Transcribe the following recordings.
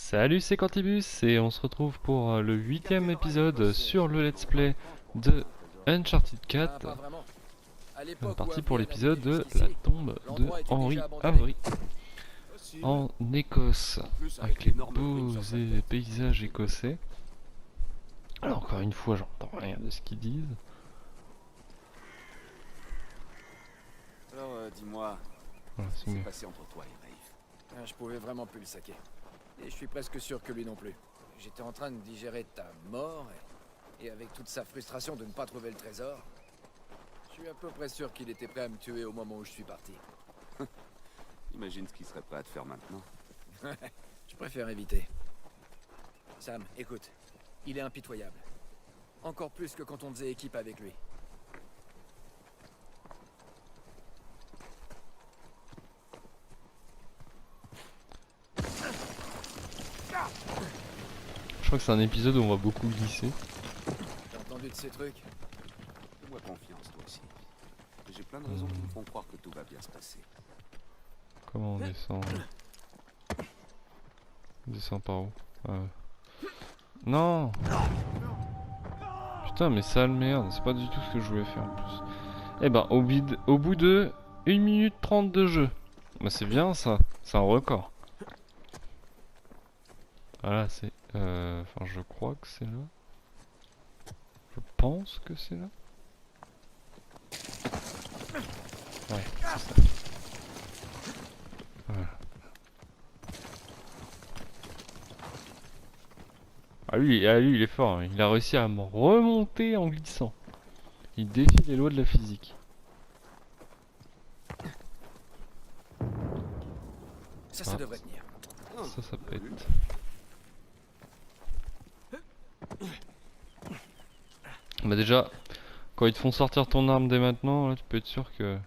Salut, c'est Quantibus et on se retrouve pour le 8ème épisode sur le let's play de Uncharted 4. Parti pour l'épisode de la tombe de Henri Avery en Écosse, avec les beaux paysages écossais. Alors encore une fois, j'entends rien de ce qu'ils disent. Alors, dis-moi, Voilà, qu'est-ce c'est qui s'est mieux. passé entre toi et Rafe? Je pouvais vraiment plus le saquer. Et je suis presque sûr que lui non plus. J'étais en train de digérer ta mort et avec toute sa frustration de ne pas trouver le trésor, je suis à peu près sûr qu'il était prêt à me tuer au moment où je suis parti. Imagine ce qu'il serait prêt à te faire maintenant. Je préfère éviter. Sam, écoute, il est impitoyable. Encore plus que quand on faisait équipe avec lui. Je crois que c'est un épisode où on va beaucoup glisser. T'as entendu de ces trucs? Fais-moi confiance, toi aussi. J'ai plein de raisons qui me font croire que tout va bien se passer. Comment on descend? On descend par où? Non! Putain, mais sale merde, c'est pas du tout ce que je voulais faire en plus. Eh ben, au bout de 1 minute 30 de jeu. Bah c'est bien ça, c'est un record. Voilà, c'est... Enfin, je crois que c'est là. Je pense que c'est là. Ouais, c'est ça. Voilà. Lui, il est fort, hein. Il a réussi à me remonter en glissant. Il défie les lois de la physique. Ça devrait tenir. Ça pète. Bah déjà, quand ils te font sortir ton arme dès maintenant, là, tu peux être sûr que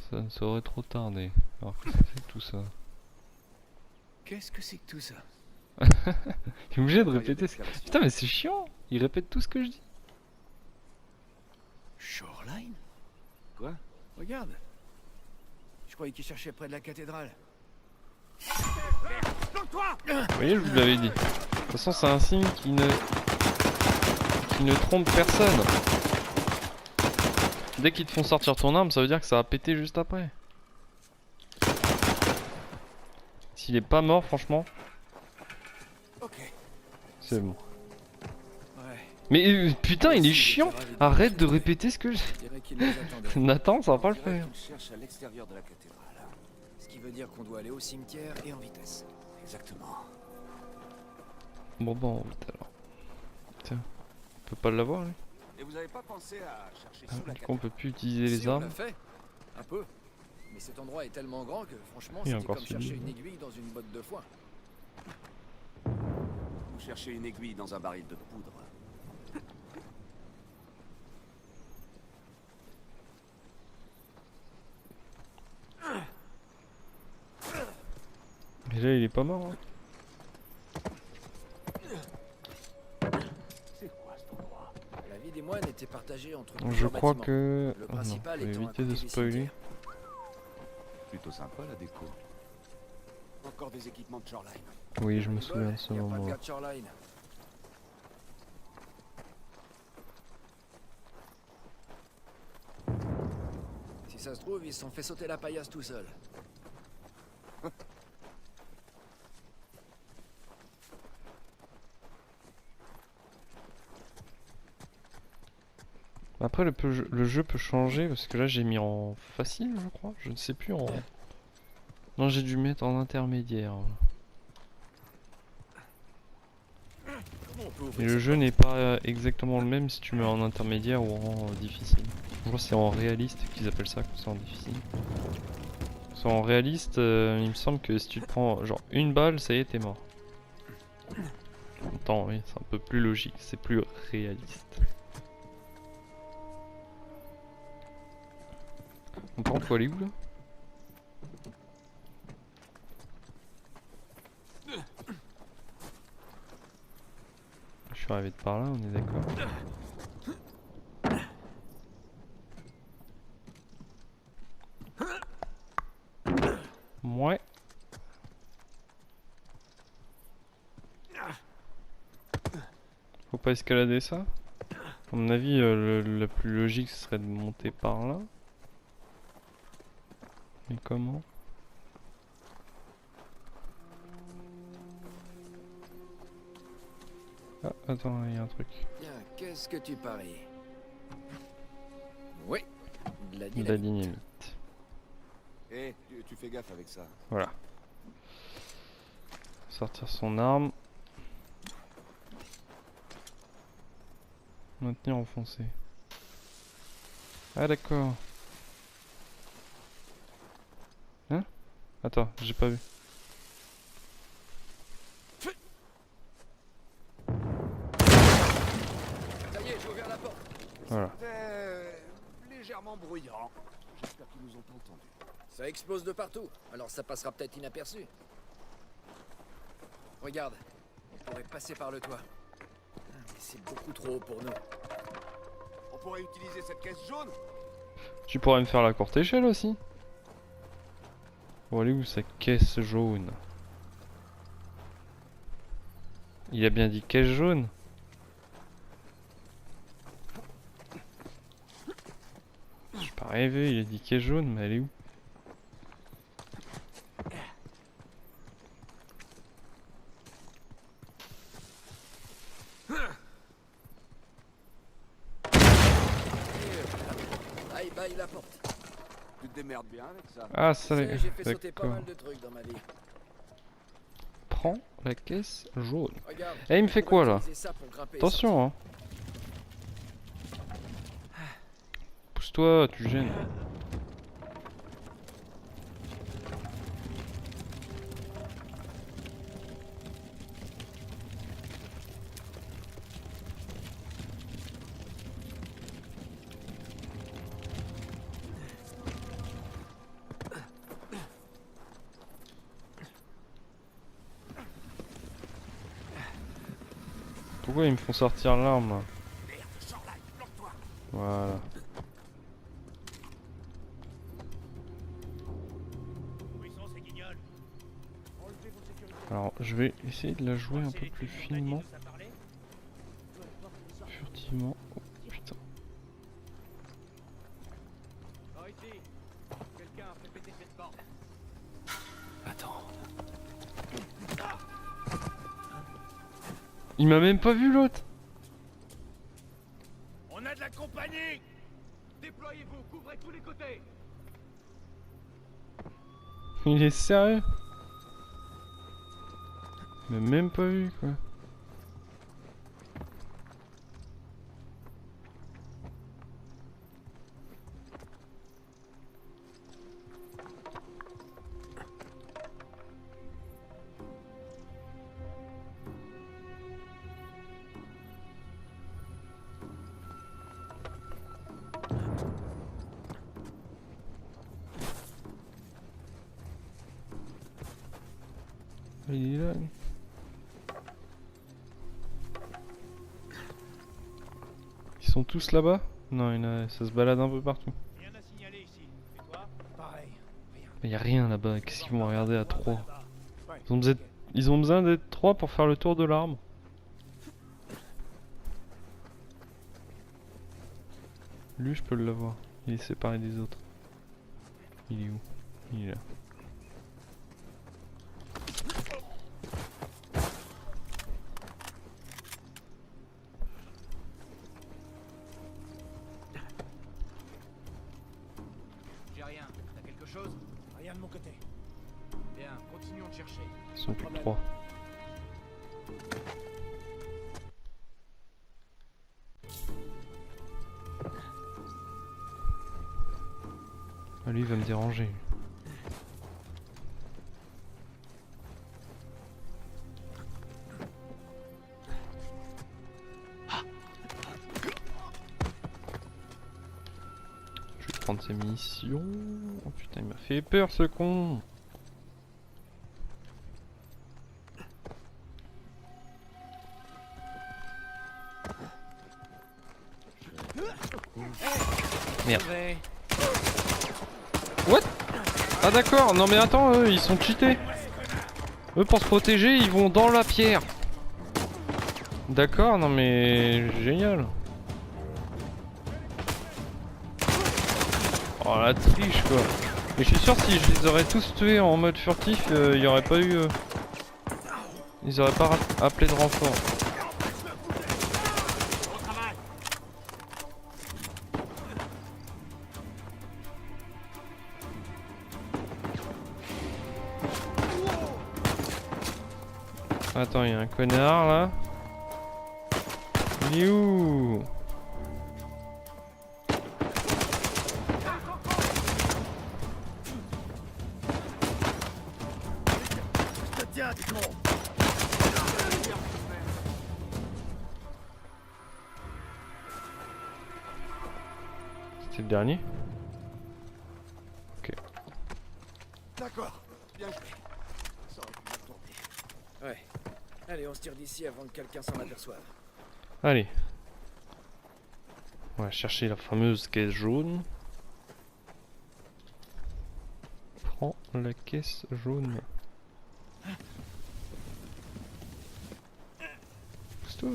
ça ne saurait trop tarder. Alors qu'est-ce que c'est que tout ça? Qu'est-ce que c'est que tout ça? T'es obligé de répéter ce... Putain mais c'est chiant. Il répète tout ce que je dis. Shoreline? Quoi? Regarde. Je croyais qu'il cherchait près de la cathédrale. Vous voyez, je vous l'avais dit. De toute façon, c'est un signe qui ne trompe personne. Dès qu'ils te font sortir ton arme, ça veut dire que ça va péter juste après. S'il est pas mort, franchement, Ok. c'est bon. Ouais. Mais putain, il est chiant. Arrête de répéter ce que je... Je dirais qu'il les attendait. Nathan, ça va pas le On dirait faire. qu'il cherche à l'extérieur de la cathédrale. Ce qui veut dire qu'on doit aller au cimetière et en vitesse. Exactement. Bon, bon, vite alors. Tiens, on peut pas l'avoir lui. Et vous avez pas pensé à chercher sous la Du coup, on cathédrale? peut plus utiliser les Si, on armes. l'a fait. Un peu. Mais cet endroit est tellement grand que franchement, Il y a c'était encore comme celui-là. chercher une aiguille dans une botte de foin. Vous cherchez une aiguille dans un baril de poudre. Et là, il est pas mort. Hein. C'est quoi cet endroit? La vie des moines était partagée entre Je plusieurs crois bâtiments. que... Le Oh non, principal faut étant à éviter de côté du spoiler. cimetière. Plutôt sympa la déco. Encore des équipements de Shoreline. Oui, je me souviens de ce Y a pas de moment. gars de Shoreline. Si ça se trouve, ils se sont fait sauter la paillasse tout seuls. Après, le jeu peut changer parce que là, j'ai mis en facile, je crois. Je ne sais plus en... Non, j'ai dû mettre en intermédiaire. Comment on peut Et ouvrir le cette jeu porte? n'est pas exactement le même si tu mets en intermédiaire ou en difficile. Je crois que c'est en réaliste qu'ils appellent ça, comme ça en difficile. Parce qu'en réaliste, il me semble que si tu te prends genre une balle, ça y est, t'es mort. En même temps, oui, c'est un peu plus logique, c'est plus réaliste. On peut faut aller où là? Je suis arrivé de par là, on est d'accord. Ouais. Faut pas escalader ça. À mon avis, la plus logique ce serait de monter par là. Mais comment? Ah, attends, il y a un truc. Bien, qu'est-ce que tu paries? Oui, de la De la dynamite. dynamite. Eh, tu fais gaffe avec ça. Voilà. Sortir son arme. Maintenir enfoncé. Ah d'accord. Hein? Attends, j'ai pas vu. Ça y est, j'ai ouvert la porte. Voilà. C'était légèrement bruyant. J'espère qu'ils nous ont pas entendus. Ça explose de partout, alors ça passera peut-être inaperçu. Regarde, on pourrait passer par le toit. Mais c'est beaucoup trop haut pour nous. On pourrait utiliser cette caisse jaune? Tu pourrais me faire la courte échelle aussi. Bon, elle est où sa caisse jaune? Il a bien dit caisse jaune. J'ai pas rêvé, il a dit caisse jaune, mais elle est où? Aïe, baille la porte. Tu te démerdes bien avec ça. Ah, Tu ça sais, j'ai fait sauter pas d'accord. mal de trucs dans ma vie. Prends la caisse jaune. Regarde. Eh, il me fait on pourrait quoi là? utiliser ça pour grimper et Attention, hein. Pousse-toi, tu gênes. Pourquoi ils me font sortir l'arme là? Voilà. Alors je vais essayer de la jouer un peu plus finement. Furtivement. Oh putain. Attends. Il m'a même pas vu l'autre. On a de la compagnie! Déployez-vous, couvrez tous les côtés! Il est sérieux? Il m'a même pas vu quoi. Il est là. lui. Ils sont tous là-bas? Non, ça se balade un peu partout. Rien à signaler ici. Et toi? Pareil. Rien. Mais y a rien là-bas. Qu'est-ce qu'ils vont regarder à 3? Ouais. Ils ont besoin d'être 3 pour faire le tour de l'arbre. Lui, je peux l'avoir. Il est séparé des autres. Il est où? Il est là. J'ai rien. T'as quelque chose? Rien de mon côté. Bien, continuons de chercher. Ils sont plus que 3. Ah, lui, il va me déranger. Je vais prendre ses munitions. Oh putain, il m'a fait peur ce con. Merde. What? Ah d'accord, non mais attends, eux ils sont cheatés. Eux pour se protéger ils vont dans la pierre. D'accord, non mais génial. Oh la triche quoi. Mais je suis sûr si je les aurais tous tués en mode furtif, il y aurait pas eu... Ils auraient pas appelé de renfort. Attends, il y a un connard là. Il est où? C'était le dernier? Ok. D'accord. Bien joué. Ça aurait pu mal tourner. Ouais. Allez, on se tire d'ici avant que quelqu'un s'en aperçoive. Allez. On va chercher la fameuse caisse jaune. Prends la caisse jaune. Pousse-toi.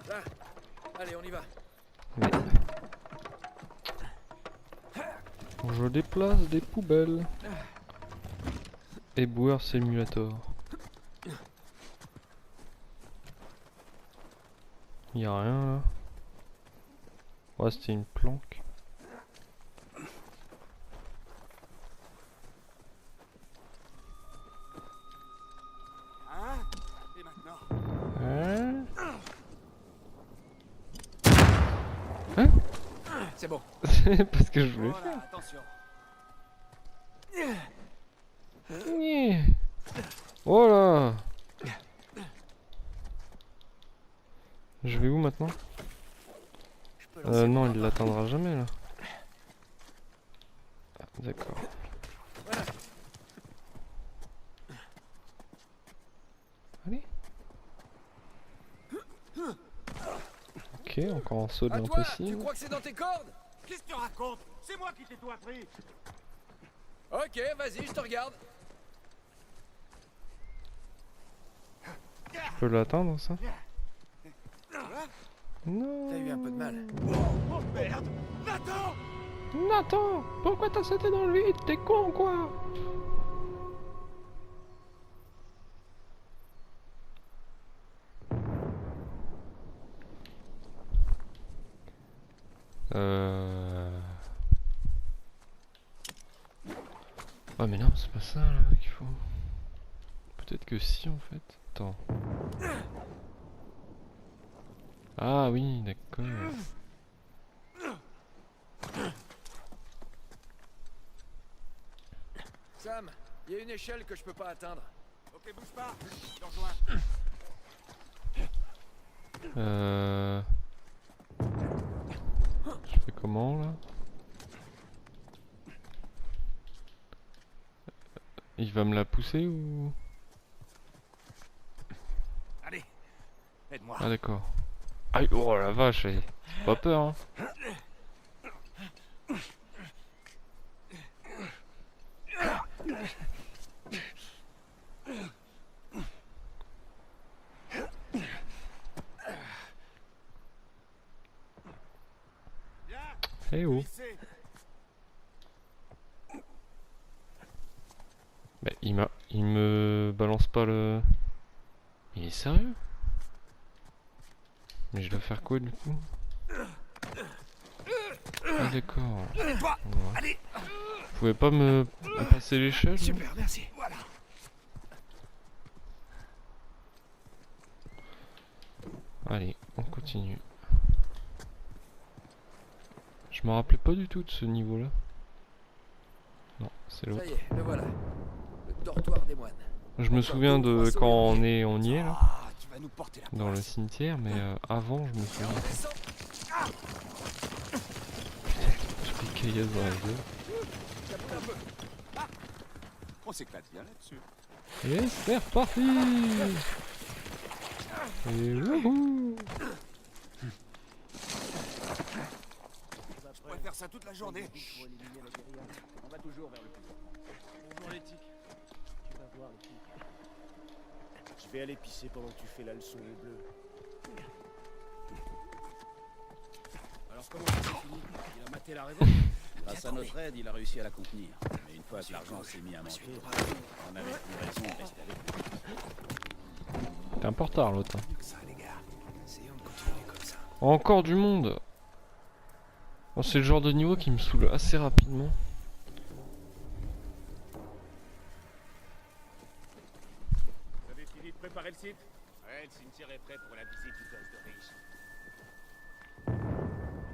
Là. Allez, on y va. Mais... Je déplace des poubelles. Éboueur Simulator. Y'a rien là. Ouais, c'était une planque. Hein? Et maintenant? Hein? C'est bon. C'est pas ce que je voulais Voilà, attention. faire. Oh là. Je vais où maintenant? Je peux lancer Non, le il bras. l'atteindra jamais là. Ah, d'accord. Voilà. Allez. Ok, encore un saut de À toi, tu l'impossible. crois que c'est dans tes cordes? Qu'est-ce que tu racontes? C'est moi qui t'ai tout appris. Ok, vas-y, je te regarde. Je peux l'atteindre ça? Non. T'as eu un peu de mal. Oh merde! Nathan! Nathan, pourquoi t'as sauté dans le vide? T'es con quoi? Ah mais non, c'est pas ça là qu'il faut. Peut-être que si en fait. Attends. Ah oui, d'accord. Sam, il y a une échelle que je peux pas atteindre. Ok, bouge pas. Je te rejoins. Je fais comment là? Il va me la pousser ou... Allez, aide-moi. Ah d'accord. Aïe, oh la vache, pas peur hein. Eh oh. Bah il me balance pas le... Il est sérieux? Mais je dois faire quoi du coup? Ah d'accord. Allez. Vous pouvez pas me passer l'échelle? Super, merci. Voilà. Allez, on continue. Je me rappelais pas du tout de ce niveau là. Non, c'est Ça l'autre. y est, le voilà. Le dortoir des moines. Je me souviens de quand on y est là, Ah, tu vas nous porter la dans le poisse. cimetière, mais avant je me souviens. Descends. Toutes les caillasses dans la gueule. On s'éclate bien là-dessus. Et c'est reparti. Et wouhou. Je pourrais faire ça toute la journée. On va toujours vers le plus. Bonjour l'éthique. Tu vas voir l'éthique. Je vais aller pisser pendant que tu fais la leçon au bleu. Alors comment ça s'est fini? Il a maté la révolte? Grâce à notre aide, il a réussi à la contenir. Mais une fois que l'argent s'est mis à manquer, on n'avait plus raison de rester avec lui. T'es un peu en retard l'autre. Ça, les gars. Essayons de continuer comme ça. Encore du monde. Oh, c'est le genre de niveau qui me saoule assez rapidement. Vous avez fini de préparer le site? Ouais, le cimetière est prêt pour la visite du gosse de riche.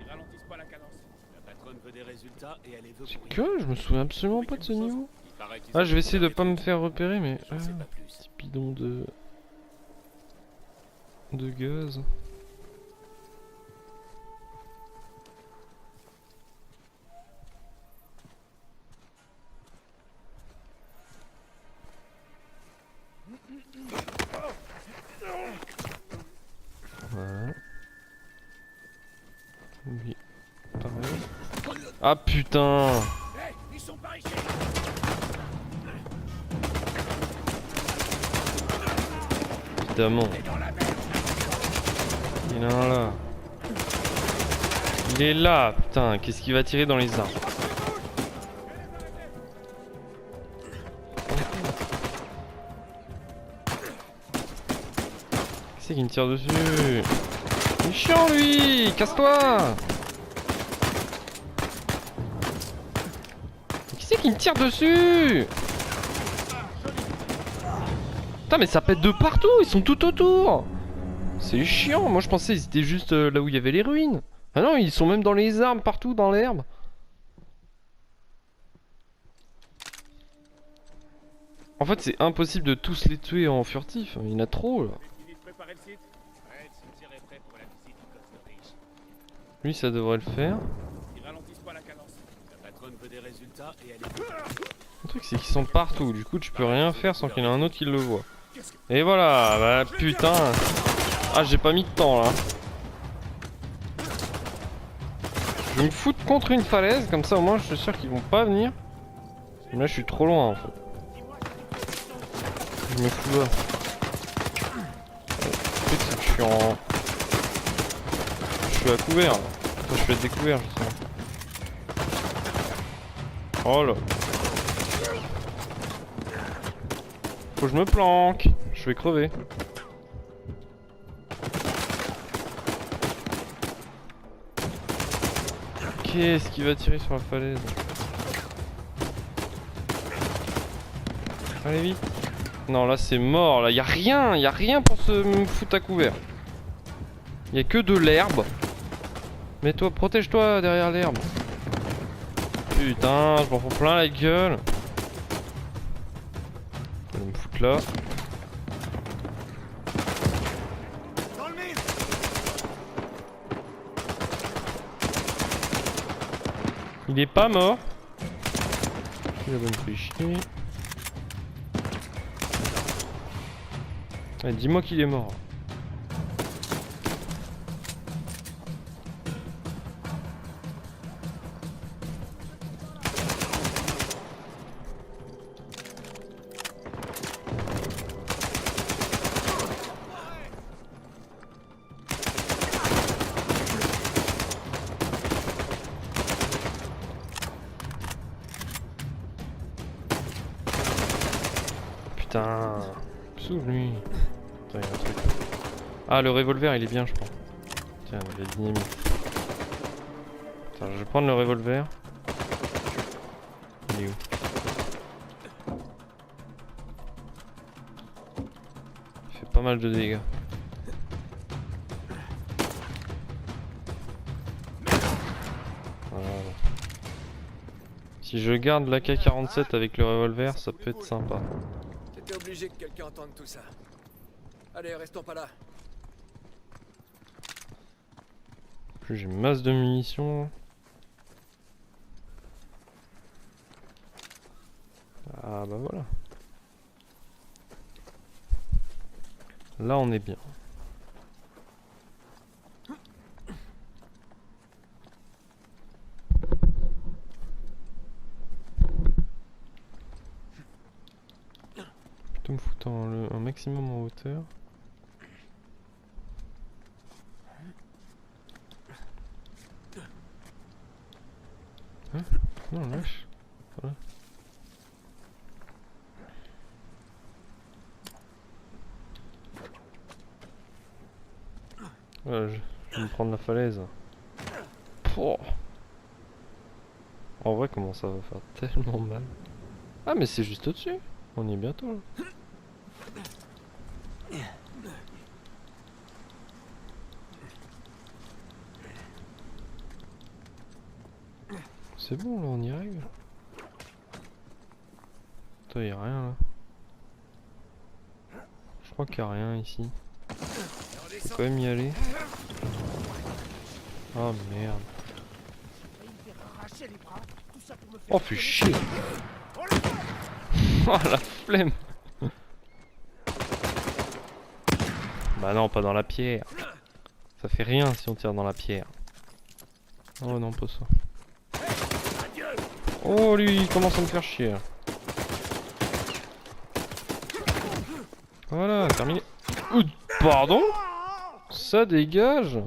Ils ralentissent pas la cadence. La patronne veut des résultats et elle les veut C'est pour que je me souviens absolument pas de ce niveau. Il paraît qu'ils Ah, ont je vais essayer de fait pas me des faire repérer, mais trucs, j'en sais pas plus. petit bidon de gaz. Voilà. Oui. Pareil. Ah putain! Hey, ils sont par ici. Évidemment. Il est là. Il est là, putain, qu'est-ce qu'il va tirer dans les arbres? Qui c'est qui me tire dessus? Il est chiant lui! Casse-toi! Qui c'est qui me tire dessus? Putain mais ça pète de partout, ils sont tout autour. C'est chiant, moi je pensais qu'ils étaient juste là où il y avait les ruines. Ah non, ils sont même dans les arbres, partout dans l'herbe. En fait c'est impossible de tous les tuer en furtif, il y en a trop là. Vous avez fini de préparer le site? Ouais, le cimetière est prêt pour la visite du gosse de riche. Lui ça devrait le faire. Ils ralentissent pas la cadence. La patronne veut des résultats et elle les veut. Le truc c'est qu'ils sont partout, du coup tu peux rien faire sans qu'il y en ait un autre qui le voit. Et voilà, bah putain. Ah j'ai pas mis de temps là. Je vais me foutre contre une falaise, comme ça au moins je suis sûr qu'ils vont pas venir. Mais là je suis trop loin en fait. Je me fous là. Le truc c'est que je suis en... Je suis à couvert. Là. Attends, je suis à découvert justement. Oh là. Faut que je me planque. Je vais crever. Qu'est-ce qui va tirer sur la falaise? Allez vite. Non là c'est mort, là y a rien pour se foutre à couvert. Y a que de l'herbe. Mais toi, protège-toi derrière l'herbe. Putain, je m'en prends plein la gueule. Je vais me foutre là. Dans le mille. Il est pas mort. Il va me faire chier. Allez, dis-moi qu'il est mort. Putain, sous lui. Attends, il y a un truc. Ah, le revolver il est bien, je crois. Tiens, il y a dynamite. Attends, je vais prendre le revolver. Il est où? Il fait pas mal de dégâts. Voilà. Si je garde l'AK-47 avec le revolver, ça peut être sympa. J'étais obligé que quelqu'un entende tout ça. Allez, restons pas là. plus j'ai masse de munitions. Ah bah voilà. Là on est bien. Plutôt me foutre un maximum en hauteur. Hein? Non, lâche. Voilà. Voilà, je vais me prendre la falaise. Pouah. En vrai, comment ça va faire tellement mal. Ah, mais c'est juste au-dessus. On y est bientôt là. C'est bon là, on y arrive. Attends, y'a rien là. Je crois qu'il y a rien ici. Faut quand même y aller. Oh merde. Oh fais chier. Oh la flemme. Bah non, pas dans la pierre. Ça fait rien si on tire dans la pierre. Oh non, pas ça. Oh lui, il commence à me faire chier. Voilà, terminé. Ouh, pardon? Ça dégage.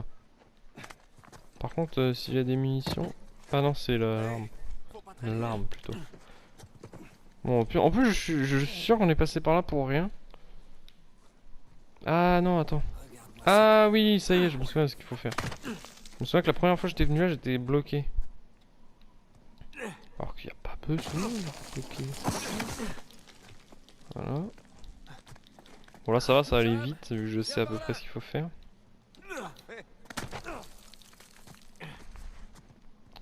Par contre, s'il y a des munitions... Ah non, c'est l'arme. L'arme plutôt. Bon, en plus je suis sûr qu'on est passé par là pour rien. Ah non, attends. Ah oui, ça y est, je me souviens de ce qu'il faut faire. Je me souviens que la première fois que j'étais venu là, j'étais bloqué. Alors qu'il n'y a pas besoin de bloquer. Voilà. Bon là ça va, ça va aller vite, vu que je sais à peu près ce qu'il faut faire.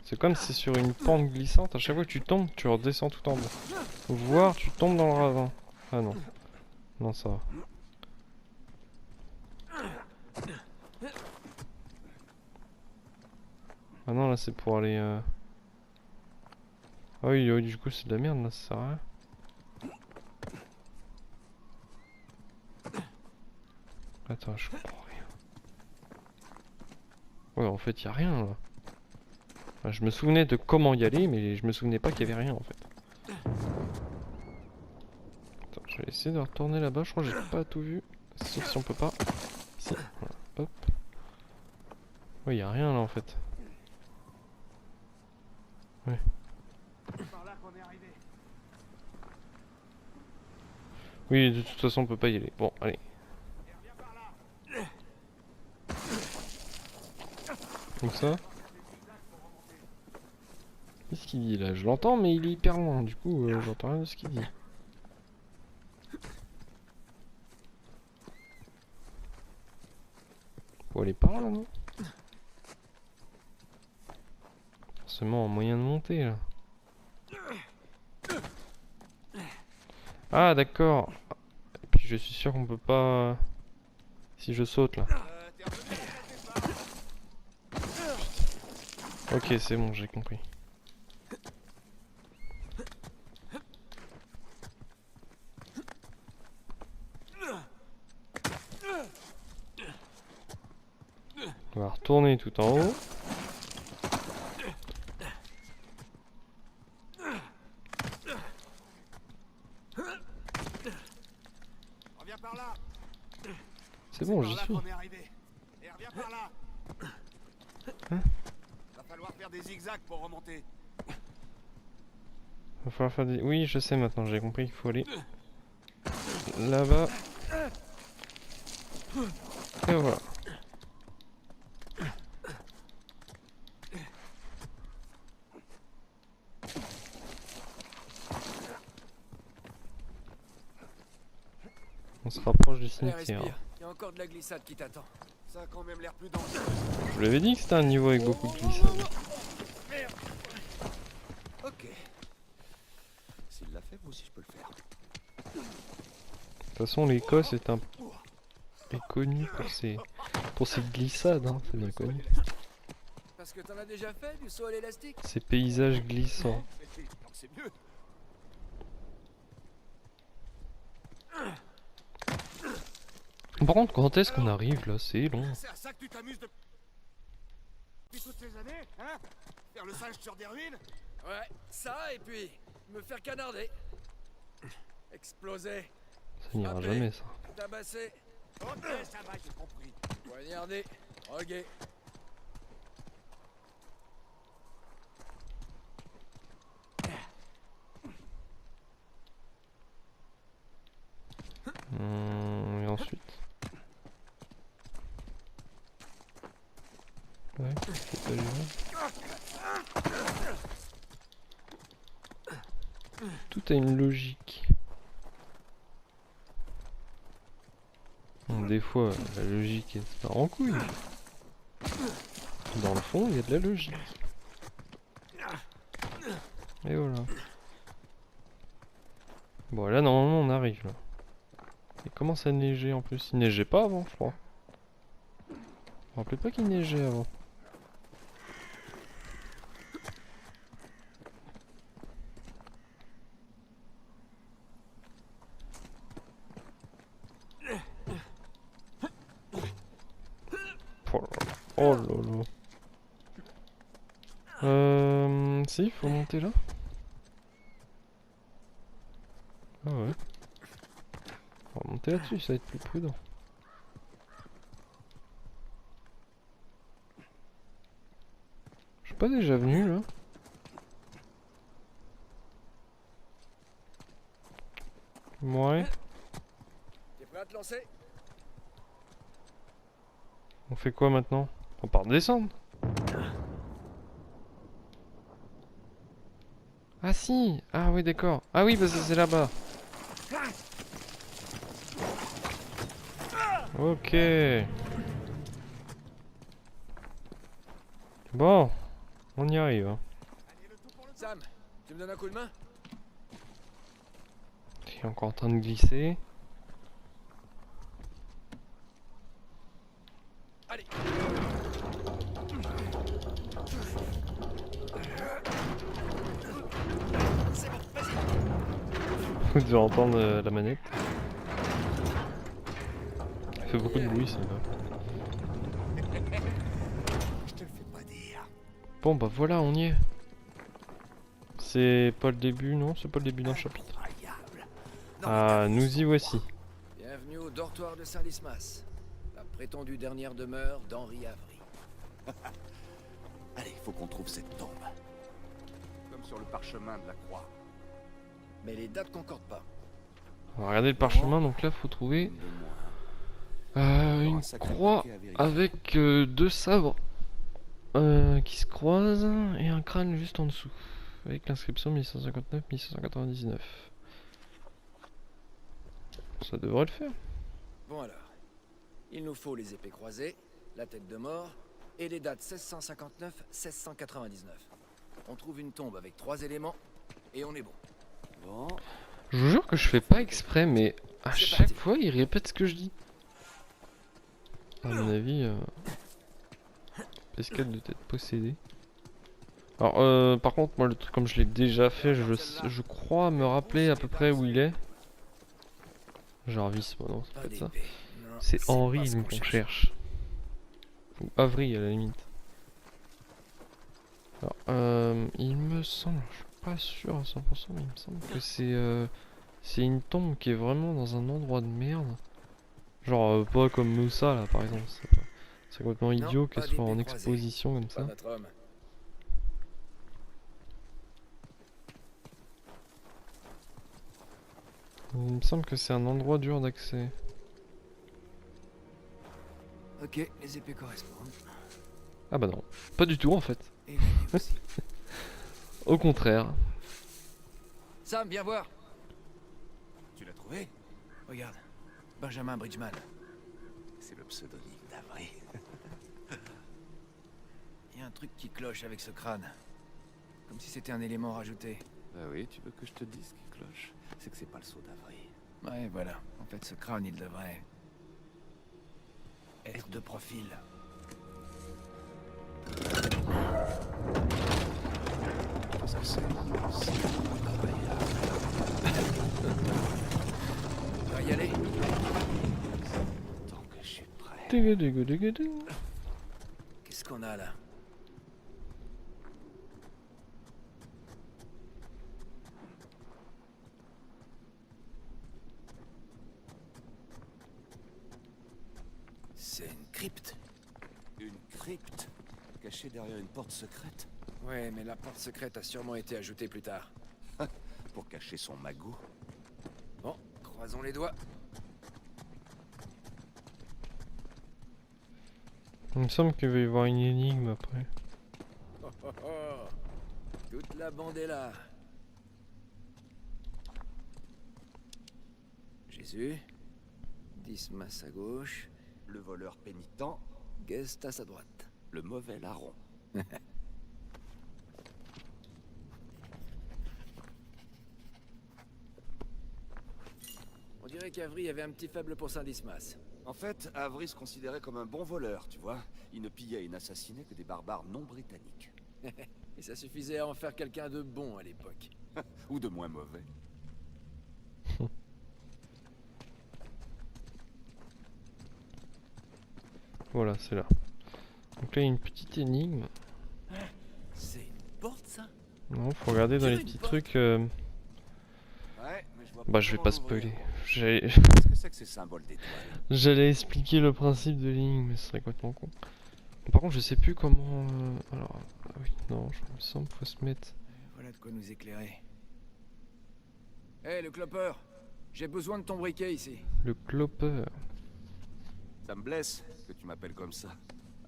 C'est comme si c'est sur une pente glissante, à chaque fois que tu tombes, tu redescends tout en bas. Voire tu tombes dans le ravin. Ah non. Non ça va. Ah non là c'est pour aller... Ah oui, oui, du coup c'est de la merde là, ça sert à rien. Attends, je comprends rien. Ouais, en fait, y a rien là. Enfin, je me souvenais de comment y aller, mais je me souvenais pas qu'il y avait rien en fait. Attends, je vais essayer de retourner là-bas. Je crois que j'ai pas tout vu. Sauf si on peut pas. Si, voilà, hop. Ouais, y a rien là en fait. Ouais. Oui, de toute façon, on peut pas y aller. Bon, allez. Comme ça. Qu'est-ce qu'il dit là? Je l'entends, mais il est hyper loin. Du coup, j'entends rien de ce qu'il dit. Faut aller par là, non? Forcément, un moyen de monter là. Ah, d'accord. Et puis, je suis sûr qu'on peut pas. Si je saute là. Ok, c'est bon, j'ai compris. On va retourner tout en haut. C'est bon, j'y suis. Hein? Va falloir faire des zigzags pour remonter. Va falloir faire des... Oui, je sais maintenant, j'ai compris qu'il faut aller là-bas. Et voilà. On se rapproche du cimetière. Il y a encore de la glissade qui t'attend. Ça a quand même l'air plus dangereux. Je vous l'avais dit que c'était un niveau avec beaucoup de glissade. Ok. S'il l'a fait, moi aussi je peux le faire. De toute façon, l'Écosse est connu pour ses glissades, hein, c'est bien connu. Parce que t'en as déjà fait du saut à l'élastique? Ces paysages glissants. Donc c'est mieux. Par contre, quand est-ce qu'on arrive là? C'est long. C'est à ça que tu t'amuses depuis toutes ces années, hein? Faire le singe sur des ruines? Ouais, ça et puis me faire canarder. Exploser, Ça n'ira jamais ça. tabasser, Ok, ça va, j'ai compris. poignarder, droguer. Et ensuite. Ouais, c'est pas génial. Tout a une logique. Bon, des fois, la logique elle se part en couille. Dans le fond, il y a de la logique. Et voilà. Bon, là, normalement, on arrive là. Il commence à neiger en plus. Il neigeait pas avant, je crois. Je me rappelais pas qu'il neigeait avant. Oh là là. Si, faut monter là. Ah ouais. On va monter là-dessus, ça va être plus prudent. Je suis pas déjà venu là. Ouais. T'es prêt à te lancer? On fait quoi maintenant? On part descendre. Ah si. Ah oui d'accord. Ah oui parce que c'est là-bas. Ok. Bon. On y arrive. Hein. Sam, tu me donnes un coup de main? Il est encore en train de glisser. Allez. C'est bon, vas-y. Vous devez entendre la manette. Il fait beaucoup de bruit celle-là. Je te le fais pas dire. Bon bah voilà, on y est. C'est pas le début, non? C'est pas le début d'un chapitre. Incroyable. Ah, nous y voici. Bienvenue au dortoir de Saint-Lismas. La prétendue dernière demeure d'Henri Avery. Allez, faut qu'on trouve cette tombe. Comme sur le parchemin de la croix. Mais les dates concordent pas. On va regarder le parchemin, donc là faut trouver une croix avec deux sabres qui se croisent et un crâne juste en dessous. Avec l'inscription 1559-1599. Ça devrait le faire. Bon alors, il nous faut les épées croisées, la tête de mort et les dates 1659-1699. On trouve une tombe avec 3 éléments et on est bon. Bon, Je vous jure que je fais pas exprès, mais à C'est chaque parti. fois il répète ce que je dis. À mon avis, Pescade doit être possédé. Alors, par contre, moi le truc, comme je l'ai déjà fait, je crois me rappeler à peu près où il est. Jarvis, bon, non, c'est Pas pas ça. d'épée. Non, C'est pas Henri ce qu'on qu'on cherche. Ou Avery à la limite. Alors, il me semble, je suis pas sûr à 100%, mais il me semble que c'est une tombe qui est vraiment dans un endroit de merde. Genre, pas comme Moussa là par exemple. C'est complètement idiot qu'elle pas soit en d'épée croisée. exposition comme Pas ça. notre homme. Il me semble que c'est un endroit dur d'accès. Ok, les épées correspondent. Ah bah non, pas du tout en fait. Et les dés aussi. Au contraire. Sam, viens voir. tu l'as trouvé? Regarde, Benjamin Bridgman. C'est le pseudonyme d'Avery. Il y a un truc qui cloche avec ce crâne. Comme si c'était un élément rajouté. Bah oui, tu veux que je te dise ce qui cloche? C'est que c'est pas le sceau d'Avery. Ouais, voilà. En fait, ce crâne, il devrait être de profil. c'est... Tu vas y aller? Tant que je suis prêt. Qu'est-ce qu'on a là? C'est une crypte. Une crypte cachée derrière une porte secrète Ouais, mais la porte secrète a sûrement été ajoutée plus tard. pour cacher son magot. Bon, croisons les doigts. Il me semble qu'il va y avoir une énigme après. Oh, oh, oh. Toute la bande est là. Jésus. Dismas à gauche. Le voleur pénitent, Gestas à droite. le mauvais larron. On dirait qu'Avry avait un petit faible pour Saint-Dismas. En fait, Avery se considérait comme un bon voleur, tu vois. Il ne pillait et n'assassinait que des barbares non britanniques. Et ça suffisait à en faire quelqu'un de bon à l'époque. Ou de moins mauvais. Voilà, c'est là. Donc là, il y a une petite énigme. C'est une porte, ça? Non, faut regarder dans les petits trucs. Ouais, mais je vois Bah, je vais pas spoiler. Qu'est-ce que c'est que ces symboles d'étoiles? J'allais expliquer le principe de l'énigme, mais ce serait complètement con. Par contre, je sais plus comment. Alors, ah oui, non, je me sens qu'il faut se mettre. Voilà de quoi nous éclairer. Hé, le clopeur! J'ai besoin de ton briquet ici. Le clopeur. Ça me blesse que tu m'appelles comme ça.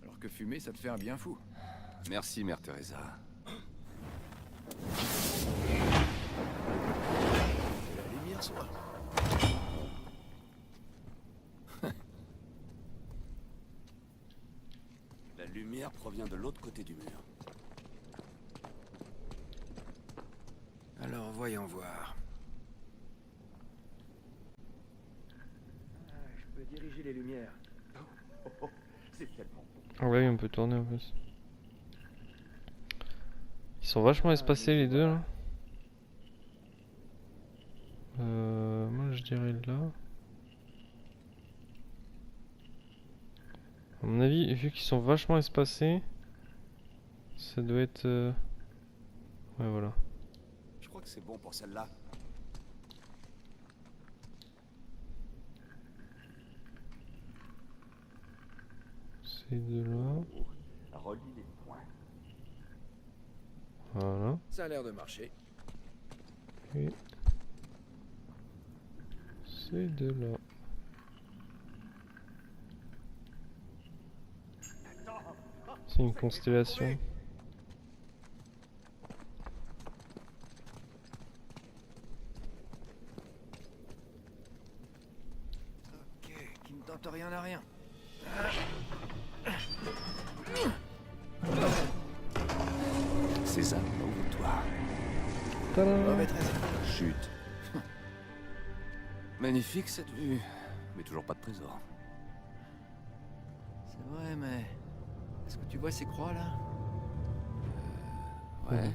Alors que fumer, ça te fait un bien fou. Merci, Mère Teresa. La lumière soit. La lumière provient de l'autre côté du mur. Alors, voyons voir. Je peux diriger les lumières. C'est tellement... Ah ouais, on peut tourner en plus. Ils sont vachement espacés les deux là. Moi je dirais là. À mon avis, vu qu'ils sont vachement espacés, ça doit être... Ouais, voilà. Je crois que c'est bon pour celle-là. Ces deux-là. Relie les points. Voilà. Ça a l'air de marcher. Et... ces deux-là. C'est une constellation. Ok, qui ne tente rien à rien. César, ouvre-toi. Tadam! Maîtresse. Chut. Magnifique cette vue. Mais toujours pas de trésor. C'est vrai, mais... Est-ce que tu vois ces croix, là? Ouais.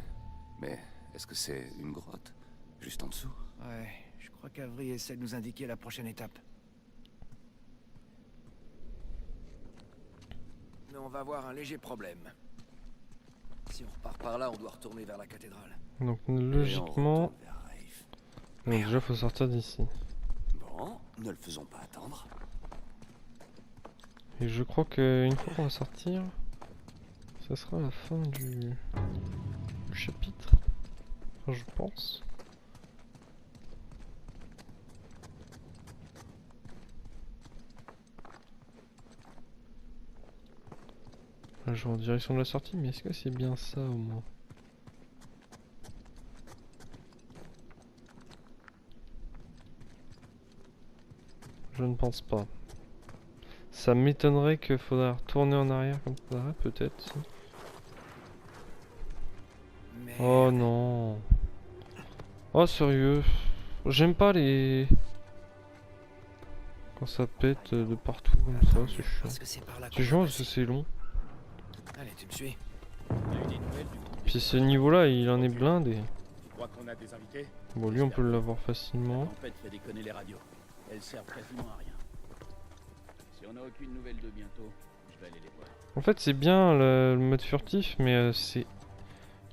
Mais est-ce que c'est une grotte? Juste en dessous? Ouais, je crois qu'Avry essaie de nous indiquer la prochaine étape. Mais on va avoir un léger problème. Si on repart par là, on doit retourner vers la cathédrale. Donc Et on logiquement, retourne vers Rafe. donc déjà faut sortir d'ici. Bon, ne le faisons pas attendre. Et je crois qu'une fois qu'on va sortir, ça sera la fin du chapitre. Enfin, je pense. Là, je vais en direction de la sortie, mais est-ce que c'est bien ça au moins? Je ne pense pas. Ça m'étonnerait qu'il faudra retourner en arrière comme ça, peut-être. Si. Mais... Oh non. Oh sérieux. J'aime pas les... Quand ça pète de partout comme ça, c'est chiant. Parce que c'est par là qu'on C'est va chiant parce que passer. c'est long. Allez, tu me suis. On a eu des nouvelles du groupe Puis ce niveau-là, il en est blindé. Tu crois qu'on a des invités? Bon, lui, on peut l'avoir La facilement. tempête fait déconner les radios. Elles servent quasiment à rien. Si on n'a aucune nouvelle de bientôt, je vais aller les voir. En fait, c'est bien le mode furtif, mais c'est...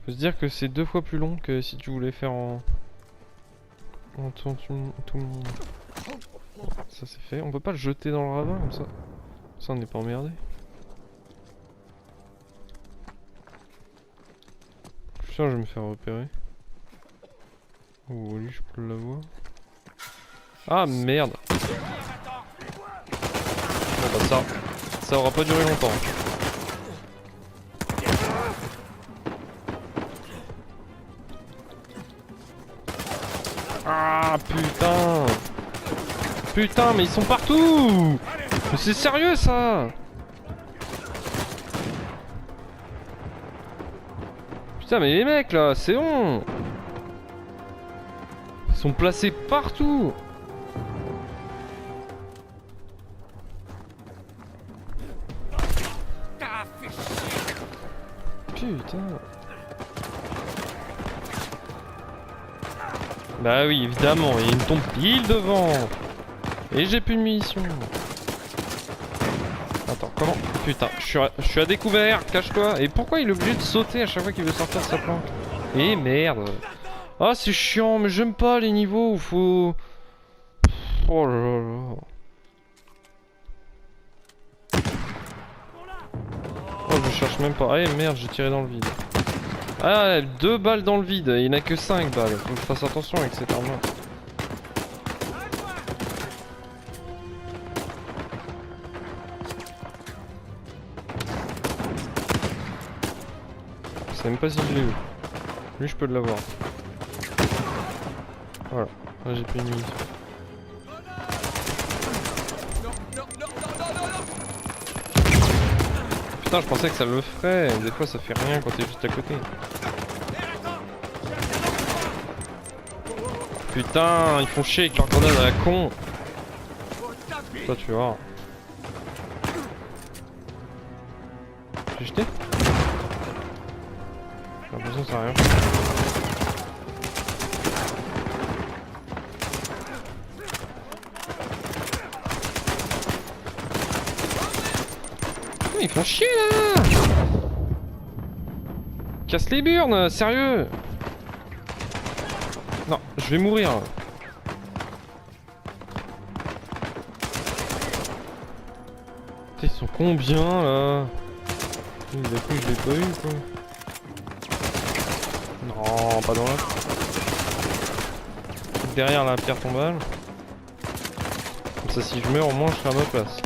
Faut se dire que c'est 2 fois plus long que si tu voulais faire en tout le monde. Ça c'est fait. On peut pas le jeter dans le ravin comme ça. Ça on n'est pas emmerdé. Je suis sûr que je vais me faire repérer. Oh lui je peux l'avoir. Ah merde. Bon bah ça aura pas duré longtemps. Ah putain. Putain mais ils sont partout. Mais c'est sérieux ça. Putain mais les mecs là, c'est bon. Ils sont placés partout. Putain. Bah oui, évidemment, il me tombe pile devant. Et j'ai plus de munitions. Attends, comment? Putain, je suis à découvert, cache-toi. Et pourquoi il est obligé de sauter à chaque fois qu'il veut sortir de sa planque? Eh merde. Ah c'est chiant, mais j'aime pas les niveaux où faut... Oh là là. Oh je cherche même pas. Eh merde, j'ai tiré dans le vide. Ah 2 balles dans le vide, il n'a que 5 balles. Faut que je fasse attention avec cette arme là. Je sais même pas si je l'ai eu. Lui je peux l'avoir. Voilà, là j'ai plus une munition. Putain je pensais que ça le ferait, des fois ça fait rien quand t'es juste à côté. Putain, ils font chier avec leur grenade à la con. Toi tu vois. J'ai jeté? J'ai l'impression que ça a rien. Ils font chier là. Casse les burnes, sérieux. Non, je vais mourir. Putain, ils sont combien là? Il a cru que je l'ai pas eu quoi. Non, pas dans là. Derrière la pierre tombale. Comme ça si je meurs au moins je serai à ma place.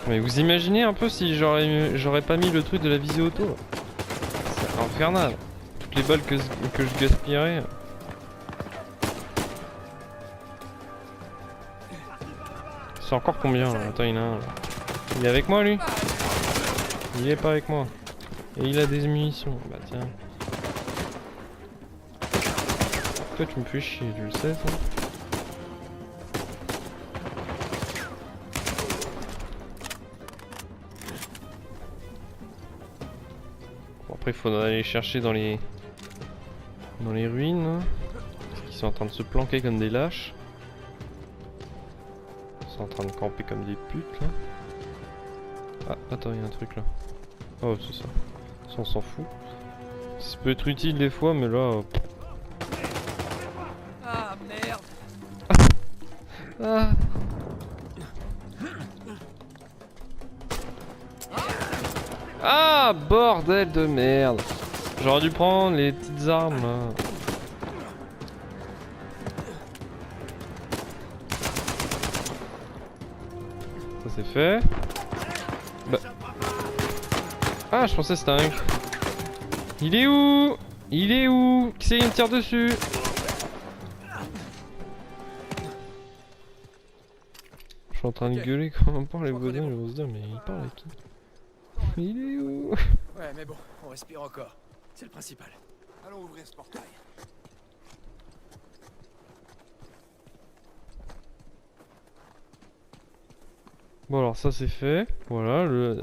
Mais vous imaginez un peu si j'aurais pas mis le truc de la visée auto? C'est infernal. Toutes les balles que je gaspillerais. C'est encore combien là? Attends, il y en a un là. Il est avec moi lui? Il est pas avec moi. Et il a des munitions. Bah tiens. Toi tu me fais chier, tu le sais ça? Après il faudra aller chercher dans les ruines. Parce qu'ils sont en train de se planquer comme des lâches. Ils sont en train de camper comme des putes là. Ah attends, il y a un truc là. Oh c'est ça. Ça on s'en fout. Ça peut être utile des fois mais là... Ah merde. Ah. Ah bordel de merde. J'aurais dû prendre les petites armes là. Ça c'est fait. Bah. Ah je pensais que c'était un... Il est où? Il est où? Qui c'est qui me tire dessus? Je suis en train de gueuler quand on parle les besoins, je vais se dire mais il parle avec qui? Il est où? Ouais mais bon, on respire encore. C'est le principal. Allons ouvrir ce portail. Bon alors ça c'est fait. Voilà,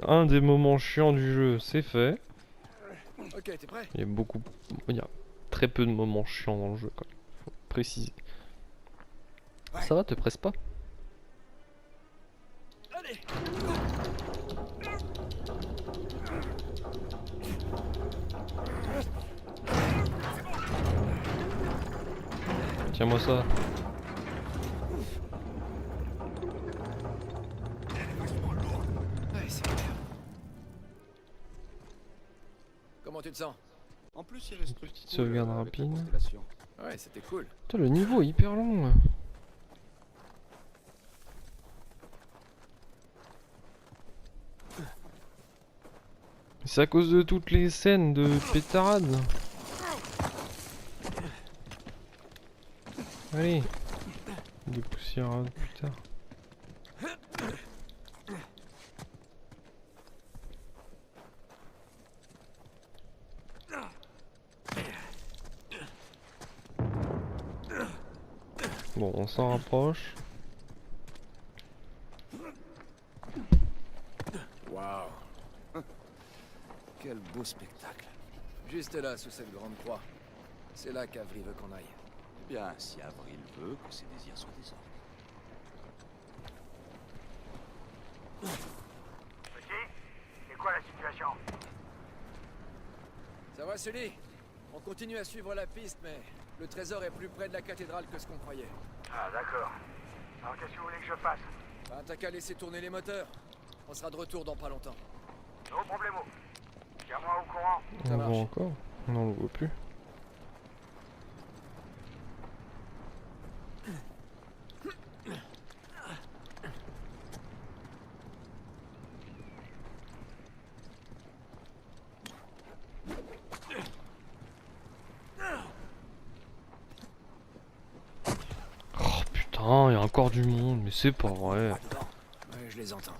un des moments chiants du jeu c'est fait. Ok, t'es prêt? Il y a beaucoup... Il y a très peu de moments chiants dans le jeu quand même. Faut préciser. Ouais. Ça va, te presse pas? Allez! Tiens-moi ça. Ouais, c'est clair. Comment tu te sens? En plus, il reste Petite sauvegarde rapide. Ouais, c'était cool. Putain, le niveau est hyper long là. C'est à cause de toutes les scènes de pétarade. Allez. Des poussières plus tard. Bon, on s'en rapproche. Waouh. Quel beau spectacle. Juste là, sous cette grande croix. C'est là qu'Avry veut qu'on aille. Eh bien, si Avril veut que ses désirs soient des ordres. C'est quoi la situation? Ça va, Sully? On continue à suivre la piste, mais le trésor est plus près de la cathédrale que ce qu'on croyait. Ah, d'accord. Alors qu'est-ce que vous voulez que je fasse? Bah, t'as qu'à laisser tourner les moteurs. On sera de retour dans pas longtemps. No problemo. Tiens-moi au courant. On Ça le voit marche. encore? Non, on le voit plus. Oh putain, il y a encore du monde, mais c'est pas vrai. Ouais, je les entends.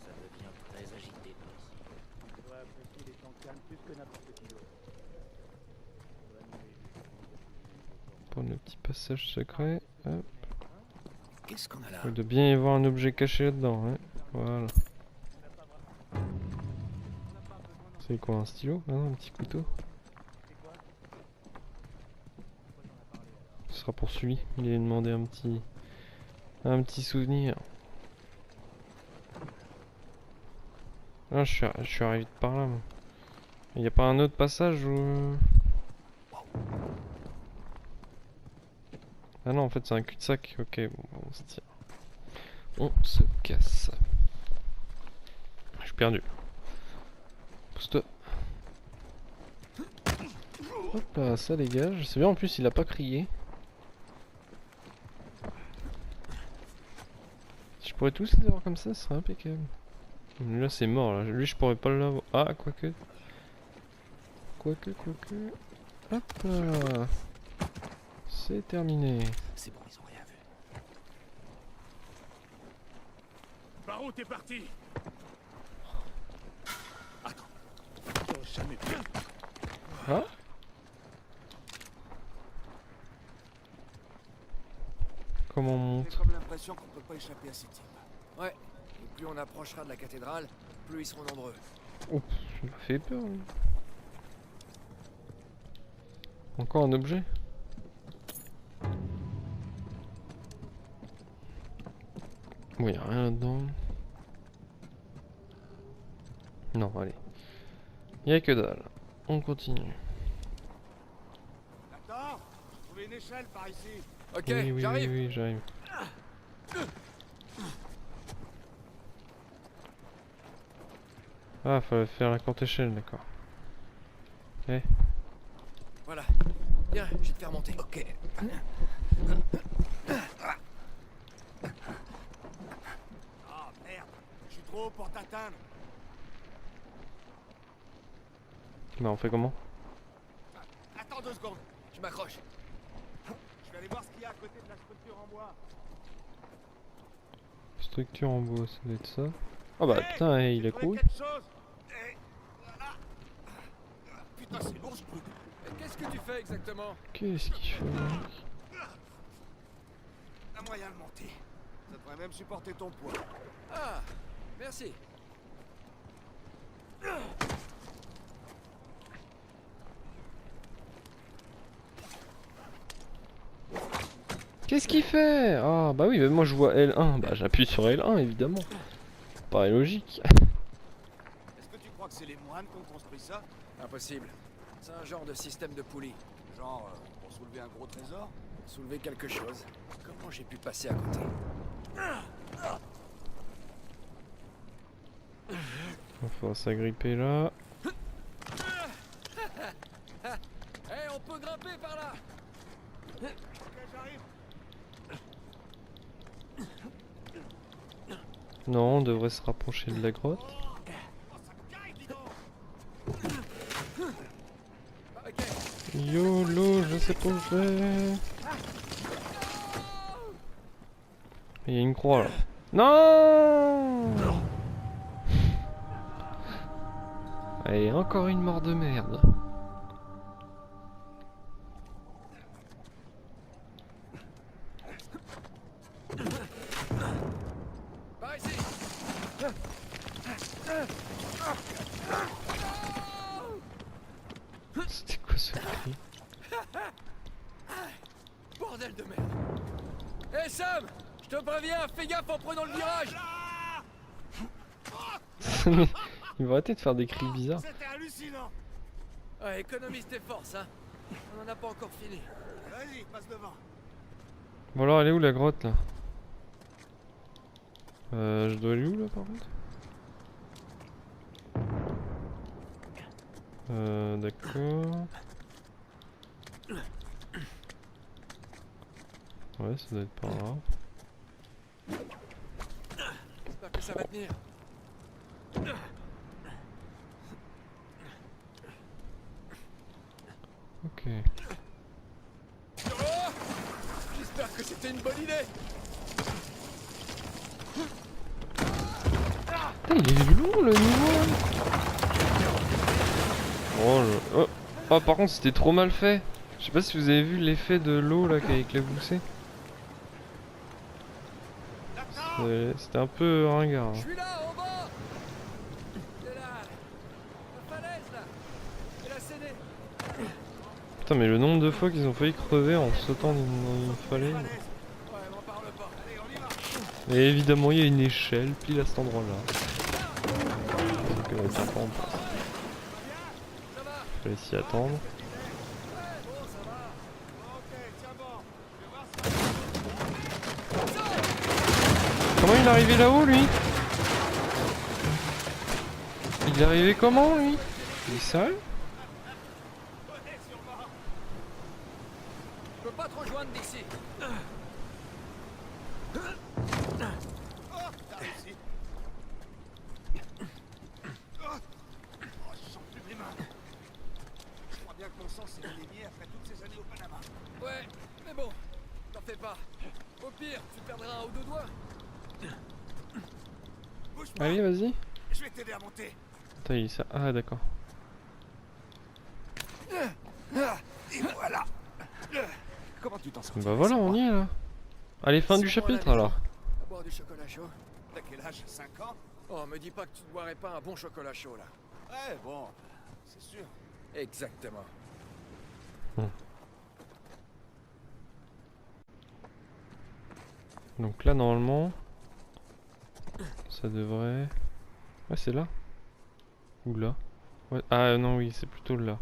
Ça devient très agité par ici. Je dois apprécier les temps calmes plus que n'importe qui d'autre. Pour le petit passage secret. Hop. Qu'est-ce qu'on a là? Il doit bien y avoir un objet caché là-dedans. Hein. Voilà. C'est quoi, un stylo? Ah non, un petit couteau. Ce sera pour celui. Il avait demandé un petit souvenir. Ah, je suis arrivé de par là. Il n'y a pas un autre passage où... Ah non, en fait c'est un cul-de-sac. Ok, bon, on se tire. On se casse. Je suis perdu. Pousse-toi. Hop là, ça dégage. C'est bien, en plus il a pas crié. Si je pourrais tous les avoir comme ça, ce serait impeccable. Là c'est mort là. Lui je pourrais pas l'avoir. Ah, quoique. Quoique. Hop là. C'est terminé. C'est bon, ils ont rien vu. Par où t'es parti? Attends. Jamais bien. Ah. Comment on monte? J'ai comme l'impression qu'on peut pas échapper à ces types. Ouais. Et plus on approchera de la cathédrale, plus ils seront nombreux. Oh, ça m'a fait peur. Lui. Encore un objet? Bon, y'a rien là-dedans. Non, allez. Y'a que dalle. On continue. Attends, j'ai trouvé une échelle par ici. Ok, oui, j'arrive. oui, j'arrive. Ah, fallait faire la courte échelle, d'accord. Eh. Voilà. Viens, je vais te faire monter. Ok. Ah merde, je suis trop haut pour t'atteindre. Bah, on fait comment? Attends 2 secondes. Je m'accroche. Je vais aller voir ce qu'il y a à côté de la structure en bois. Structure en bois, ça doit être ça. Ah bah putain, il J'ai a trouvé couru. quelque chose. Et voilà. Putain, c'est lourd ce truc. Mais qu'est-ce que tu fais exactement? Qu'est-ce qu'il fait, mec? moyen de monter. Ça devrait même supporter ton poids. Ah, merci. Qu'est-ce qu'il fait? Ah bah oui, mais moi je vois L1, bah j'appuie sur L1 évidemment. Paraît logique. Est-ce que tu crois que c'est les moines qui ont construit ça? Impossible. C'est un genre de système de poulie. Genre, pour soulever un gros trésor? Soulever quelque chose. Comment j'ai pu passer à côté? Il faut s'agripper là. Eh, on peut grimper par là! Ok, j'arrive. Non, on devrait se rapprocher de la grotte. Oh, ça caille, dis donc. Ok. YOLO, je sais pas où je vais. Il y a une croix là. Non! Allez, encore une mort de merde. Par ici! C'était quoi ce cri? Bordel de merde! Hé Sam! Je te préviens, fais gaffe en prenant le virage! Il va arrêter de faire des cris bizarres. C'était hallucinant. Ouais, économise tes forces, hein. On en a pas encore fini. Vas-y, passe devant. Bon alors, elle est où la grotte là? Je dois aller où là par contre? D'accord. Ouais, ça doit être par là. J'espère que ça va tenir. Ok. Oh, j'espère que c'était une bonne idée! Putain, il est long le niveau là. Oh, oh, par contre c'était trop mal fait. Je sais pas si vous avez vu l'effet de l'eau là qui a éclaboussé. C'était un peu ringard. Je Hein. suis là, en bas! C'est là! La falaise, là! Elle a cédé! Putain, mais le nombre de fois qu'ils ont failli crever en sautant dans une falaise. Ouais, m'en parle pas. Allez, on y va. Et évidemment, il y a une échelle pile à cet endroit-là. Donc, tiens, par exemple, Ça va? fallait s'y attendre. Ouais, bon, ça va. Ok, tiens bon. Je vais voir ça. Comment il est arrivé là-haut, lui? Il est arrivé comment, lui? Il est sérieux? Je peux pas te rejoindre d'ici. Oh, t'as réussi. Oh, je sens plus mes mains. Je crois bien que mon sang s'est anémié après toutes ces années au Panama. Ouais, mais bon, t'en fais pas. Au pire, tu perdras un ou deux doigts. Bouge pas. Allez, vas-y. Je vais t'aider à monter. Attends, il est ça. Ah, d'accord. Et voilà. Comment tu t'en sors? Bah voilà, on y est là. Allez, fin du chapitre alors. À boire du chocolat chaud. T'as quel âge? 5 ans? Oh, me dis pas que tu ne boirais pas un bon chocolat chaud, là. Ouais, bon, c'est sûr. Exactement. Donc là, normalement, ça devrait... Ouais, c'est là. Ou là. Ouais. Ah non, oui, c'est plutôt là.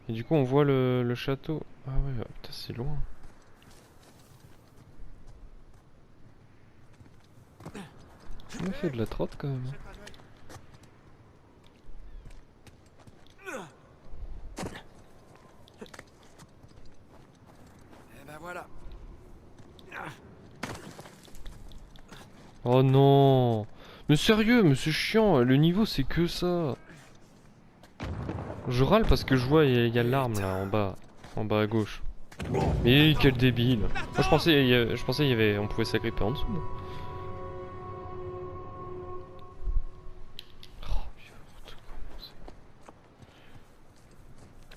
Et du coup, on voit le château. Ah ouais, putain, c'est loin. On a fait de la trotte quand même. Eh ben voilà. Oh non! Mais sérieux, mais c'est chiant, le niveau c'est que ça. Je râle parce que je vois, il y a l'arme là en bas à gauche. Mais quel débile! Moi je pensais, il y avait, on pouvait s'agripper en dessous.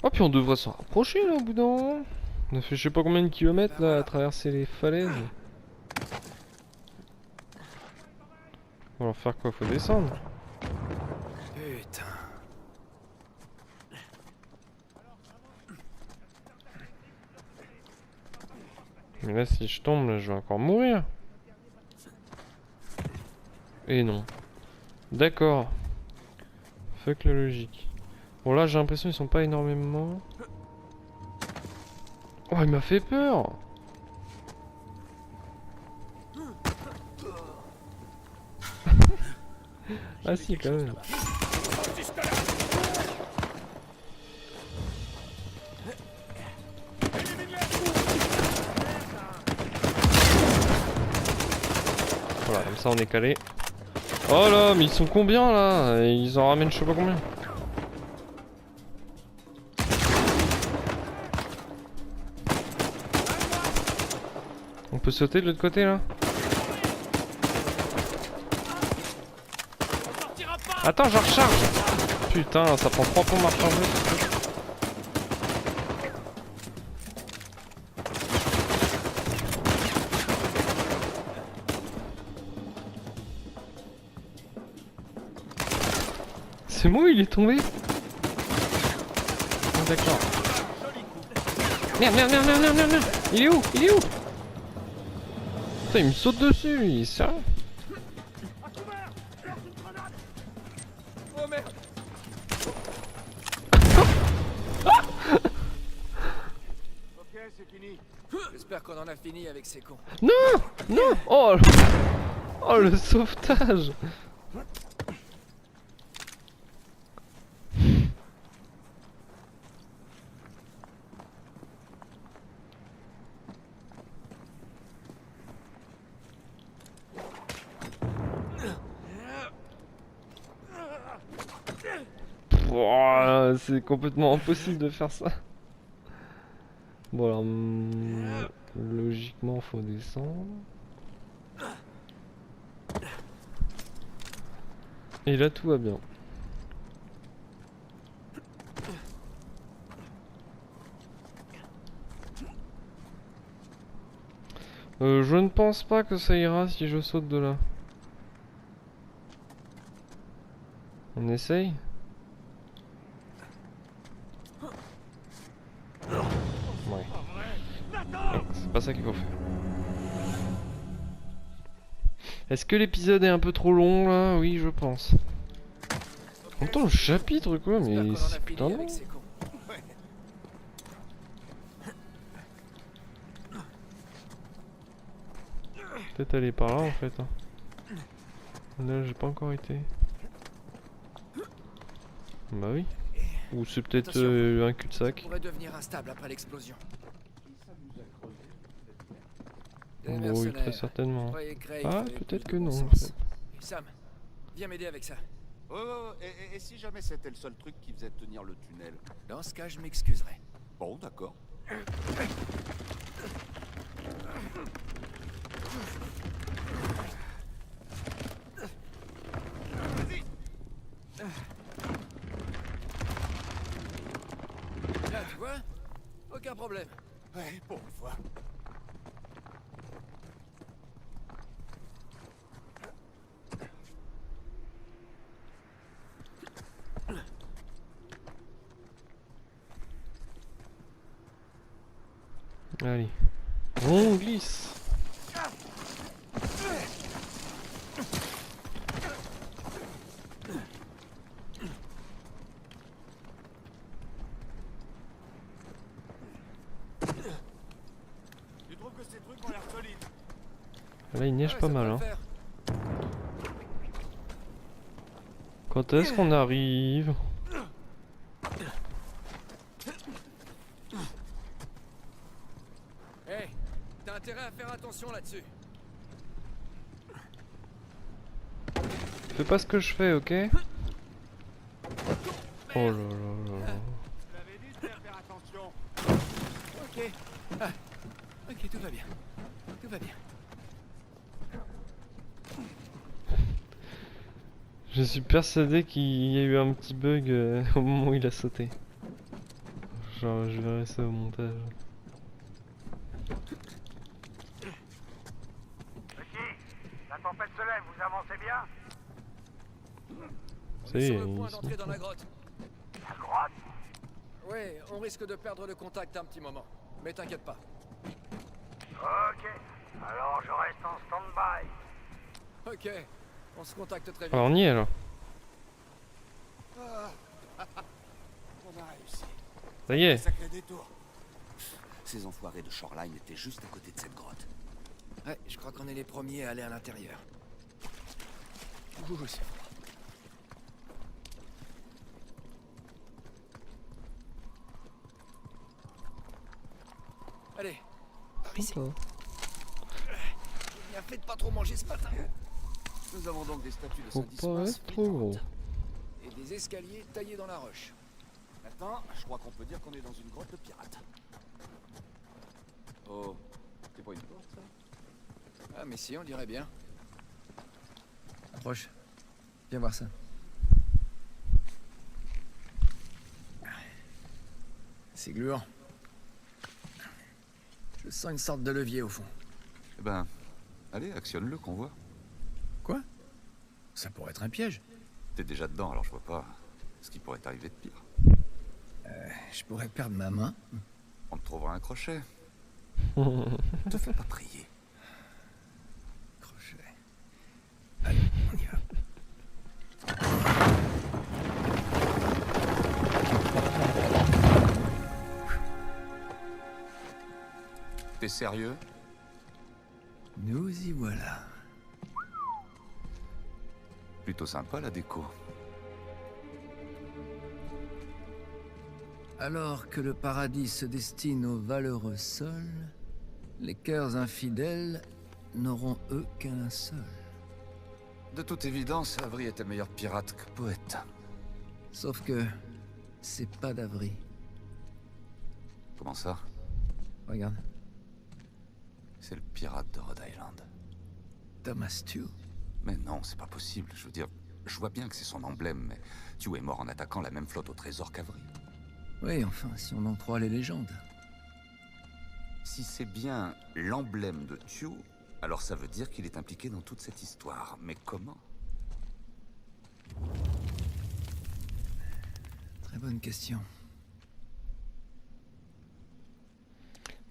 Oh, puis on devrait s'en rapprocher là au bout d'un moment. On a fait je sais pas combien de kilomètres là à traverser les falaises. Alors faire quoi? Faut descendre. Putain. Mais là si je tombe, là, je vais encore mourir. Et non. D'accord. Fuck la logique. Bon là j'ai l'impression qu'ils sont pas énormément. Oh il m'a fait peur. Ah si quand même. Voilà, comme ça on est calé. Oh là, mais ils sont combien là? Ils en ramènent je sais pas combien. On peut sauter de l'autre côté là? Attends, je recharge! Putain, ça prend 3 plombs à recharger. C'est moi, il est tombé? Oh, d'accord. Merde, merde, merde, merde, merde, merde, merde. Il est où? Il est où? Putain, il me saute dessus, il est sérieux? Oh merde. Ok, c'est fini. J'espère qu'on en a fini avec ces cons. Non! Non! Oh, oh le sauvetage! Oh, c'est complètement impossible de faire ça. Bon alors, logiquement faut descendre. Et là tout va bien. Je ne pense pas que ça ira si je saute de là. On essaye? Ouais. C'est pas ça qu'il faut faire. Est-ce que l'épisode est un peu trop long là? Oui, je pense. En même temps, le chapitre quoi, J'espère mais qu'on en a c'est fini putain long. avec ces cons. Peut-être aller par là en fait. Hein. Là, j'ai pas encore été. Bah oui. Ou c'est peut-être Attention. un Ça cul-de-sac. pourrait devenir instable après l'explosion. Des Bon, oui, mercenaires. très certainement. Je croyais que Craig Ah, ferait peut-être plus que de bon non. En sens. fait. Sam, viens m'aider avec ça. Oh, et si jamais c'était le seul truc qui faisait tenir le tunnel? Dans ce cas, je m'excuserai. Bon, d'accord. Là, tu vois? Aucun problème. Ouais, pour une fois. Allez. On glisse. Tu trouves que ces trucs ont l'air solides? Là, il neige Ouais, pas ça mal. peut Hein. le faire. Quand est-ce qu'on arrive? Hey, t'as intérêt à faire attention là-dessus. Fais pas ce que je fais, ok? Oh là là là là. Je l'avais dit de faire attention. Ok. Ah. Ok, tout va bien. Tout va bien. Je suis persuadé qu'il y a eu un petit bug au moment où il a sauté. Genre, je verrai ça au montage. Ok, la tempête se lève, vous avancez bien? Ça y est, Sur le point ils sont d'entrer dans contents. la grotte. La grotte? Ouais, on risque de perdre le contact un petit moment. Mais t'inquiète pas. Ok. Alors je reste en stand-by. Ok, on se contacte très vite. Alors on y est là. Ah. On a réussi. Ça y est. Sacré détour. Ces enfoirés de Shoreline étaient juste à côté de cette grotte. Ouais, je crois qu'on est les premiers à aller à l'intérieur. Ouh, c'est froid. Allez, par ici. Sympa. J'ai bien fait de pas trop manger ce matin. Nous avons donc des statues de Faut Sadismas pas être trop gros. flippantes. Et des escaliers taillés dans la roche. Maintenant, je crois qu'on peut dire qu'on est dans une grotte de pirates. Oh, c'est pas une porte, ça? Ah, mais si, on dirait bien. Approche. Viens voir ça. C'est gluant. Je sens une sorte de levier au fond. Eh ben, allez, actionne-le qu'on voit. Quoi? Ça pourrait être un piège. T'es déjà dedans, alors je vois pas ce qui pourrait t'arriver de pire. Je pourrais perdre ma main. On te trouvera un crochet. Te fais pas prier. Crochet. Allez, on y va. T'es sérieux? Nous y voilà. Plutôt sympa la déco. Alors que le paradis se destine aux valeureux sols, les cœurs infidèles n'auront eux qu'un linceul. De toute évidence, Avery est un meilleur pirate que poète. Sauf que c'est pas d'Avery. Comment ça? Regarde, C'est le pirate de Rhode Island. Thomas Tew. Mais non, c'est pas possible. Je veux dire, je vois bien que c'est son emblème, mais Tew est mort en attaquant la même flotte au trésor qu'Avery. Oui, enfin, si on en croit les légendes. Si c'est bien l'emblème de Tew, alors ça veut dire qu'il est impliqué dans toute cette histoire. Mais comment? Très bonne question.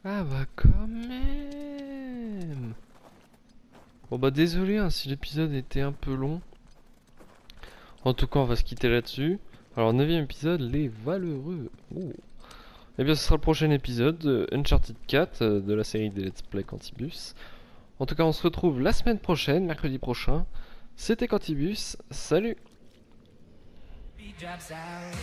Ah bah quand même. Bon bah désolé hein, si l'épisode était un peu long. En tout cas on va se quitter là-dessus. Alors 9ème épisode, les valeureux. Oh. Et bien ce sera le prochain épisode de Uncharted 4 de la série des Let's Play Quantibus. En tout cas on se retrouve la semaine prochaine, mercredi prochain. C'était Quantibus, salut. He drops out.